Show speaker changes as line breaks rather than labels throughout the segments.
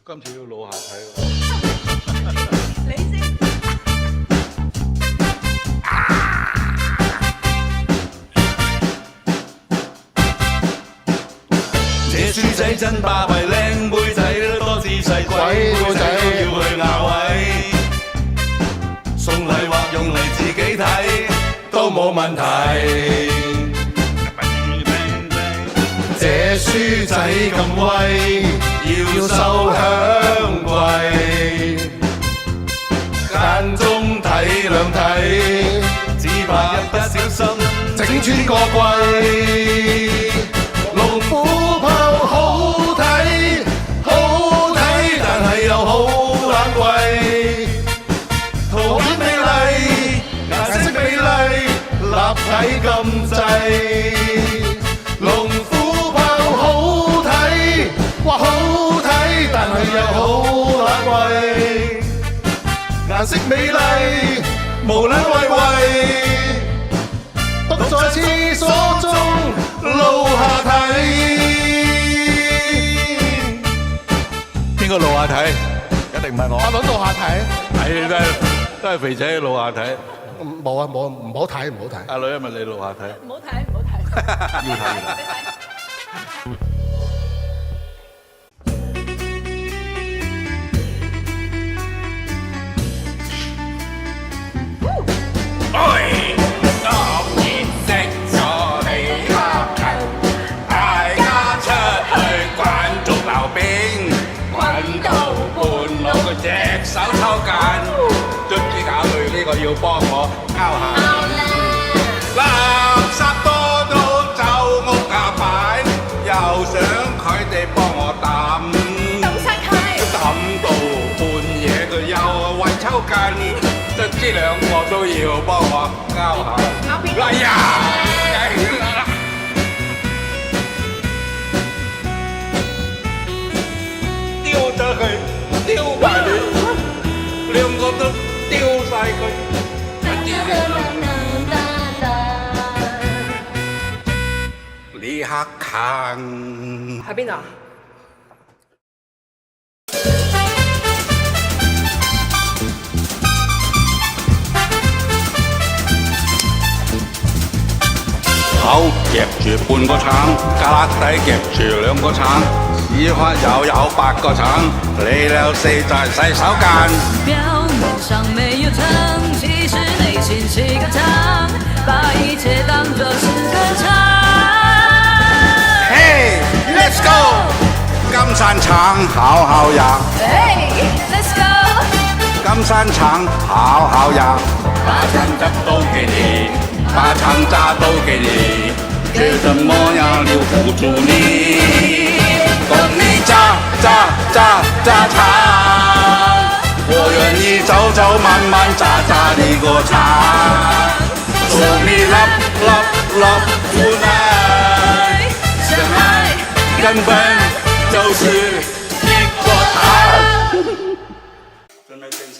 今次要露下體喎。
你先。
這書仔真巴閉，靚妹仔多姿勢，鬼妹仔都要去咬位。送禮或用嚟自己睇都冇問題。這書仔咁威，要收香貴，間中睇兩睇，只怕一不小心整穿個櫃。龍虎豹好睇，好睇，但係又好懶貴。圖片美麗，顏色美麗，立體咁滯。龍虎豹好睇，哇好睇，但係又好懶貴。顏色美麗，無撚畏畏。獨在廁所中露下體。邊個露下體？一定唔係我。
阿倫露下體。
係都係肥仔露下體。
冇啊冇，唔好睇唔好睇。
阿女係咪你露下體？
唔好睇，唔好睇。
要睇要睇。
隻手抽筋，卒之考慮呢個要幫我交下。垃圾多到就屋下擺，又想佢哋幫我抌晒佢，抌到半夜佢又為抽筋，卒之兩個都要幫我交下。哎呀！丟咗佢。丟埋你，兩個都丟晒佢。呢刻近
喺邊啊？
口夾住半個橙，格底夾住兩個橙。屎忽又有8個橙，你有4在洗手間。
表面上沒有橙，其實內心是個糖，把一切當作是歌唱。
Hey, let's go！ 金山橙好好飲。
Hey, let's go！
金山橙好好飲，把橙汁都給你，把橙渣都給你，卻怎麼樣留不住你？等你榨橙，我願意走慢慢榨你個橙，祝你love tonight，相愛根本就是一個糖。準備精神。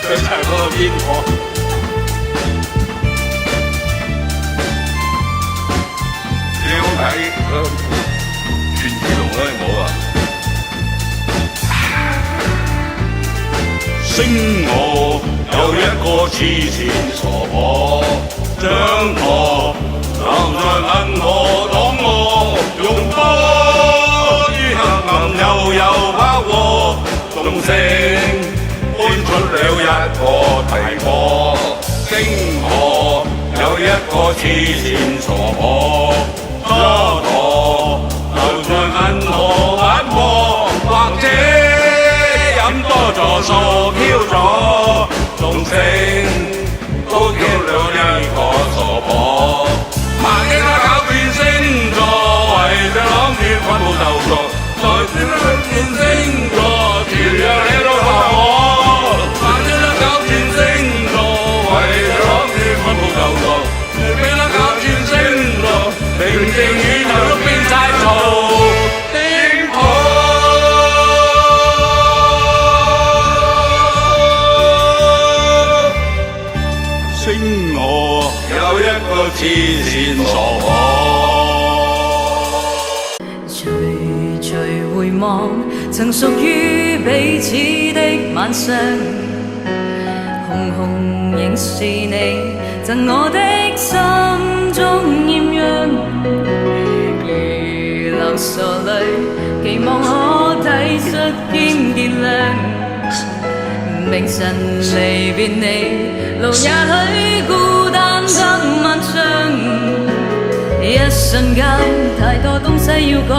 佢就係嗰個煙火。睇傳奇龍嗰隻舞啊！星我有一個痴線傻婆，將我留在銀河當我，用波於黑暗又拋過，眾星搬出了一個提過。星我有一個痴線傻婆。蹉跎留在銀河玩過，或者飲多咗傻飄咗，眾星都叫了一個傻婆。萬幾他搞變星座，為咗諗住昆布鬥角，才算兩變星座，條約你都學我。萬幾他搞變星座，為咗諗住昆布鬥角，隨便他搞變星座。平靜宇宙都變晒嘈點好？線傻可。
徐徐回望，曾屬於彼此的晚上，紅紅仍是你贈我的心中豔陽，如流傻淚，期望可體恤兼見諒。明晨離別你，路也許孤單得漫長。一瞬間，太多東西要講，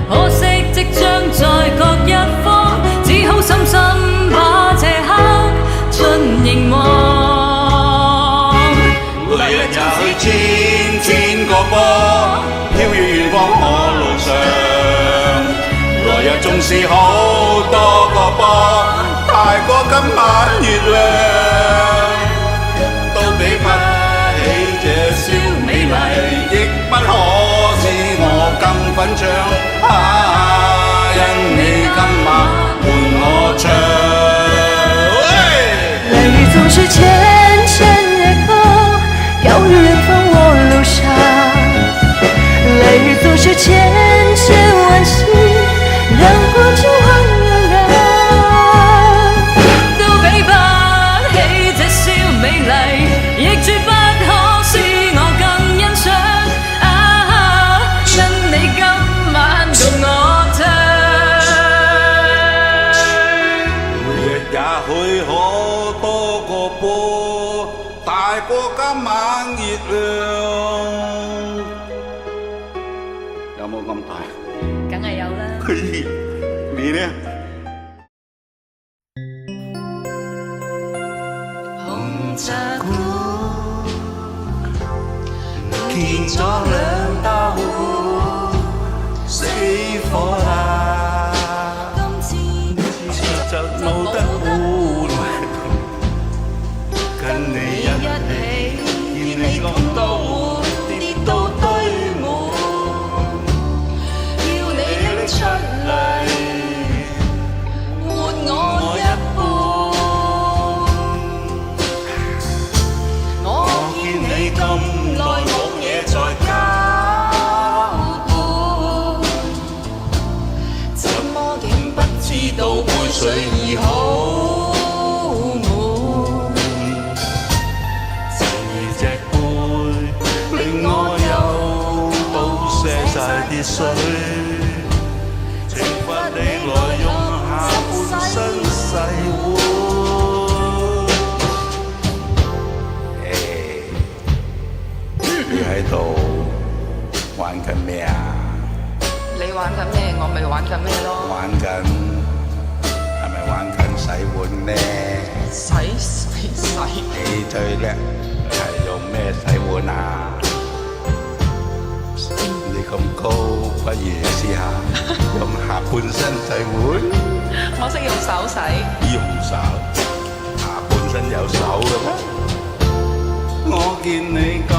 可惜即將在各一方，只好深深把這刻盡凝望。
來日也許千千個波，飄於遠方可路上。來日縱是好多個波，大過今晚月亮，都比不起這宵美麗，亦不可使我更奮暢。因你今晚伴我唱。
來日總是千千夜空，飄於遠方我路上。來日總是千千晚星，讓我盡望月亮。
都比不起這宵美麗，亦絕不可使我更欣賞。因你今晚共我唱。
每日也許可多個波，大過今晚月亮。有冇咁大？
梗係有啦。
你呢？
紅茶館
見咗兩兜死火啦，
今次
就冇得換。跟你一起，見你咁多跌到堆滿，
要你拎出嚟換我一半。我見你咁耐冇嘢再交換，怎麼竟不知道杯水已好滿？
這隻杯令我又倒瀉晒啲水，懲罰你來用下半身洗碗。你喺度玩緊咩啊？
你玩緊咩？我咪玩緊咩咯？
玩緊係咪玩緊洗碗呢？
洗。
你最叻係用咩洗碗啊？你咁高，不如試下用下半身洗碗。
我識用手洗。
用手，下半身有手嘅咩？我見你咁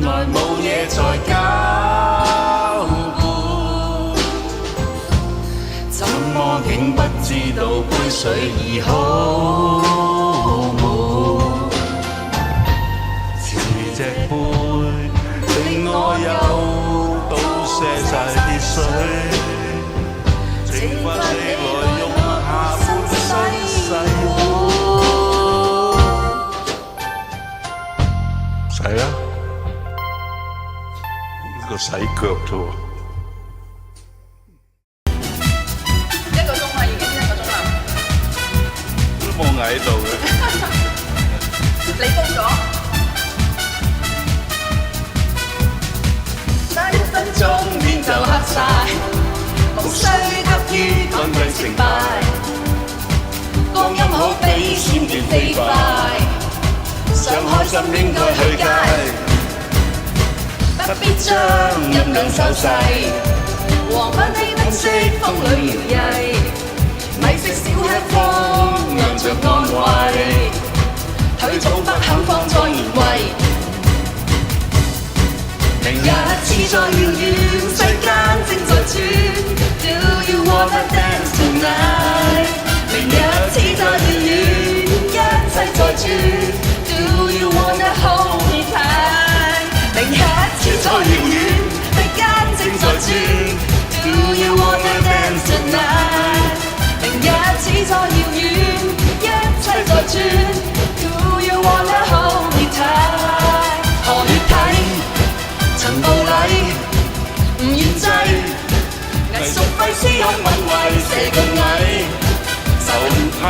耐冇嘢再交換，怎麼竟不知道杯水已好滿？似隻杯令我又倒瀉晒啲水，懲罰你來用下半身洗碗。洗啦，呢個洗腳啫喎。
1個鐘啦，已經1個鐘啦。
都冇喺度嘅。
你煲咗？1分鐘天就黑晒，無需急於講句成敗。光陰好比閃電飛快，想開心應該去街，不必將音量收細。黃昏氣燈色風裏搖曳，米色小吃坊亮着安慰，腿早不肯放在原位。明日似在遙遠世間正在轉 ，Do you wanna dance tonight？ 明日似在遙遠一切在轉 ，Do you wanna hold me tight？ 明日轉。Do you wanna dance tonight？ 明日只再遙遠，一切在轉。Do you wanna hold me tight？ 何月睇？曾暴禮，唔願制。藝術費斯空韻味，射共藝，仇恨睇，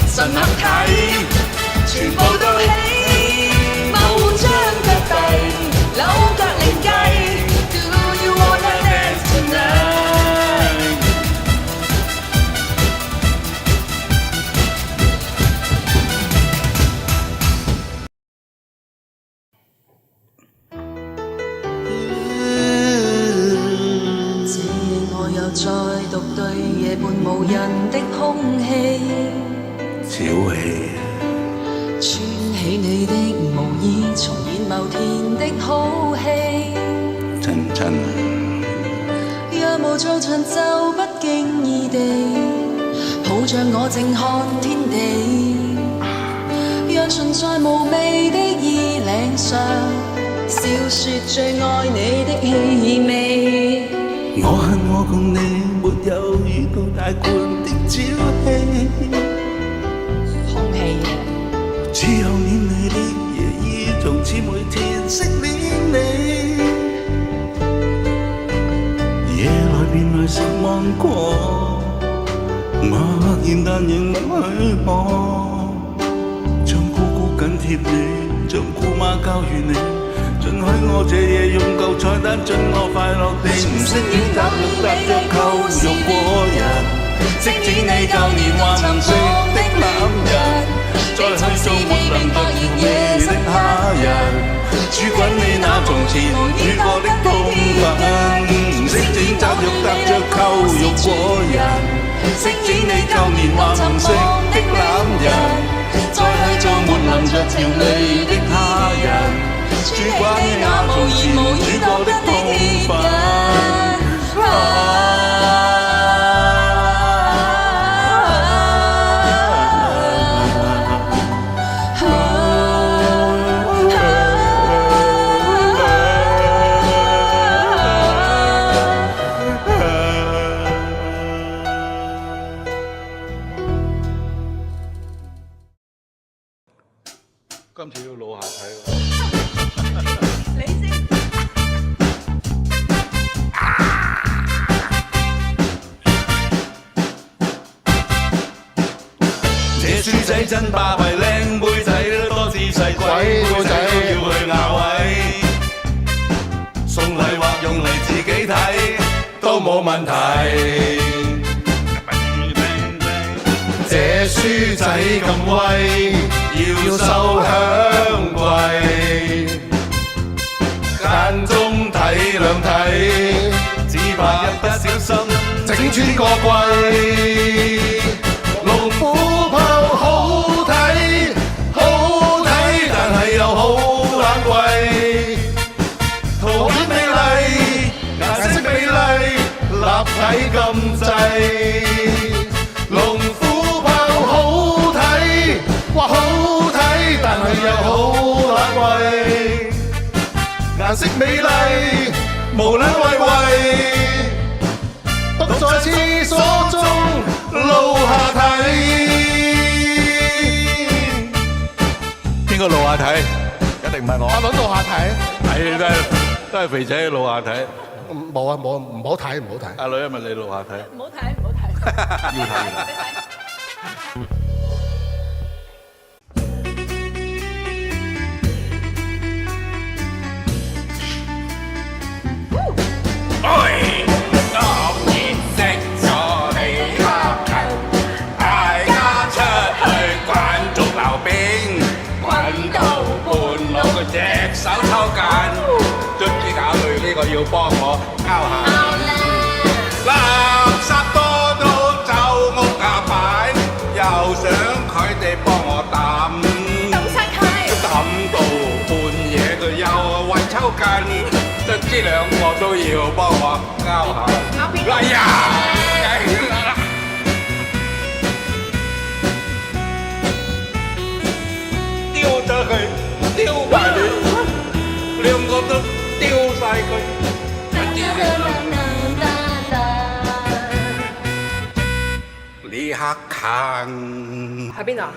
神合體，全部都起，冇將腳遞，扭腳另計。Do you wanna dance tonight？
這夜我又再獨對夜半無人的空氣，
小氣
穿起你的毛衣，重演某天的好戲。
真真
若無做場就不經意地抱着我靜看天地，讓唇在無味的衣領上笑說最愛你的氣味。
我恨我共你沒有遇到大罐的朝氣，
空氣
只有臉裏的夜意，從此每天識戀你。夜來便來失望過，默然但仍許我，將姑姑緊貼你，將姑媽交予你。准許我這夜用舊菜單，准我快樂地唔識演踏入踏着扣肉過人，識指你舊年話唔識的男人，再去做沒能發現夜的他人，煮滾你那從前煮過的痛粉，唔識剪雜肉踏着扣肉過人，識指你舊年話唔識的男人，再去做沒能着情淚的他人。煮慣你那無言無語覺得的氣氛。今次要老下睇喎。書仔真巴閉，靚妹仔多姿勢，鬼妹仔都要去咬位，送禮或用嚟自己睇都冇問題。這書仔咁威，要收香貴，間中體諒睇，只怕一不小心整穿個櫃。龍虎豹好睇，好睇，但係又好懶貴。圖片美麗，顏色美麗，立體咁滯。龍虎豹好睇，哇好睇，但係又好懶貴。顏色美麗，無撚畏畏。獨在廁所中露下體，邊個露下體？一定唔係我。
阿倫露下體，
係都係肥仔露下體。
冇啊冇啊，唔好睇唔好睇。
阿女係咪你露下體？
唔好睇，唔好睇。
要睇。手抽筋，卒之搞佢呢個要幫我交下。垃圾多到就屋架擺，又想佢哋幫我抌晒佢，抌到半夜佢又為抽筋，卒之兩個都要幫我交下。哎呀！丟咗佢，丟埋你。兩個都丟晒佢。
黑坑。
喺邊啊？